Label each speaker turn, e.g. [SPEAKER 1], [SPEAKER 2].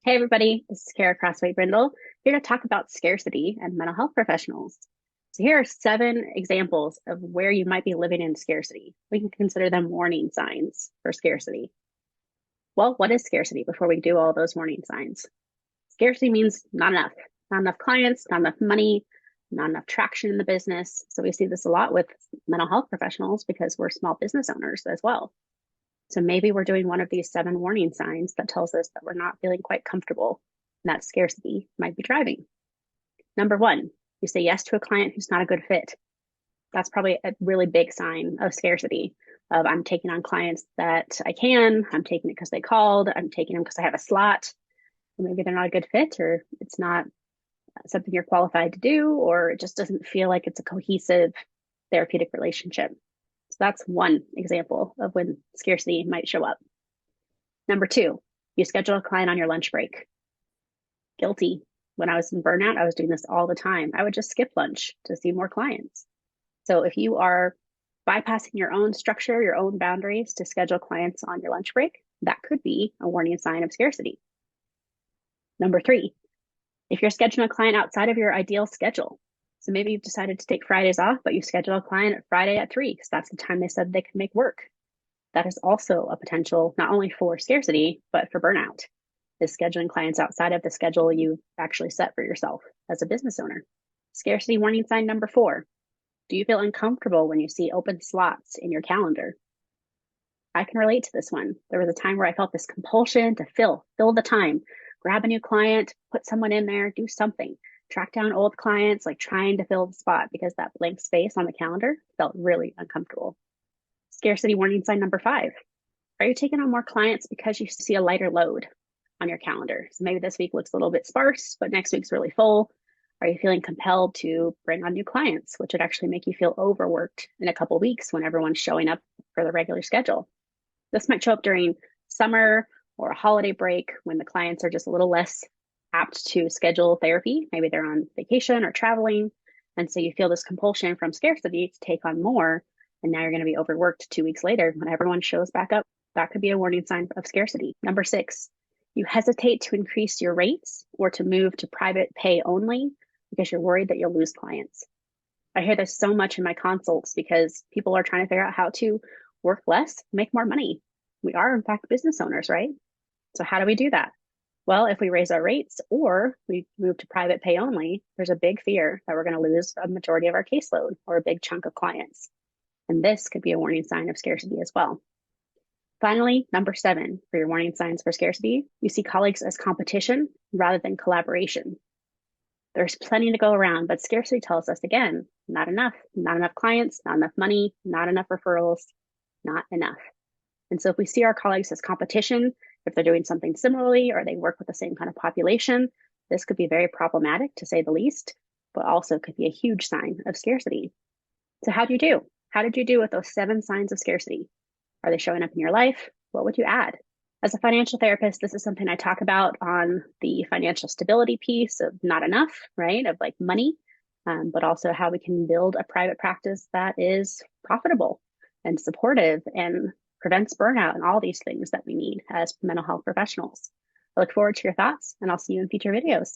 [SPEAKER 1] Hey everybody, this is Kara Crossway Brindle here to talk about scarcity and mental health professionals. So here are 7 examples of where you might be living in scarcity. We can consider them warning signs for scarcity. Well, what is scarcity before we do all those warning signs? Scarcity means not enough, not enough clients, not enough money, not enough traction in the business. So we see this a lot with mental health professionals because we're small business owners as well. So maybe we're doing one of these 7 warning signs that tells us that we're not feeling quite comfortable and that scarcity might be driving. Number 1, you say yes to a client who's not a good fit. That's probably a really big sign of scarcity of I'm taking on clients that I can, I'm taking it because they called, I'm taking them because I have a slot. Maybe they're not a good fit or it's not something you're qualified to do, or it just doesn't feel like it's a cohesive therapeutic relationship. So that's one example of when scarcity might show up. Number 2, you schedule a client on your lunch break. Guilty. When I was in burnout, I was doing this all the time. I would just skip lunch to see more clients. So if you are bypassing your own structure, your own boundaries to schedule clients on your lunch break, that could be a warning sign of scarcity. Number 3, if you're scheduling a client outside of your ideal schedule. So maybe you've decided to take Fridays off, but you schedule a client at Friday at 3 because that's the time they said they could make work. That is also a potential not only for scarcity, but for burnout, is scheduling clients outside of the schedule you actually set for yourself as a business owner. Scarcity warning sign number 4. Do you feel uncomfortable when you see open slots in your calendar? I can relate to this one. There was a time where I felt this compulsion to fill the time, grab a new client, put someone in there, do something, track down old clients, like trying to fill the spot because that blank space on the calendar felt really uncomfortable. Scarcity warning sign number 5. Are you taking on more clients because you see a lighter load on your calendar? So maybe this week looks a little bit sparse, but next week's really full. Are you feeling compelled to bring on new clients, which would actually make you feel overworked in a couple of weeks when everyone's showing up for the regular schedule? This might show up during summer or a holiday break when the clients are just a little less apt to schedule therapy. Maybe they're on vacation or traveling. And so you feel this compulsion from scarcity to take on more. And now you're going to be overworked 2 weeks later when everyone shows back up. That could be a warning sign of scarcity. Number 6, you hesitate to increase your rates or to move to private pay only because you're worried that you'll lose clients. I hear this so much in my consults because people are trying to figure out how to work less, make more money. We are, in fact, business owners, right? So, how do we do that? Well, if we raise our rates or we move to private pay only, there's a big fear that we're going to lose a majority of our caseload or a big chunk of clients. And this could be a warning sign of scarcity as well. Finally, number 7, for your warning signs for scarcity, you see colleagues as competition rather than collaboration. There's plenty to go around, but scarcity tells us again, not enough clients, not enough money, not enough referrals, not enough. And so if we see our colleagues as competition, if they're doing something similarly or they work with the same kind of population, this could be very problematic to say the least, but also could be a huge sign of scarcity. So how do you do? How did you do with those 7 signs of scarcity? Are they showing up in your life? What would you add? As a financial therapist, this is something I talk about on the financial stability piece of not enough, right? Of like money, but also how we can build a private practice that is profitable and supportive and prevents burnout and all these things that we need as mental health professionals. I look forward to your thoughts and I'll see you in future videos.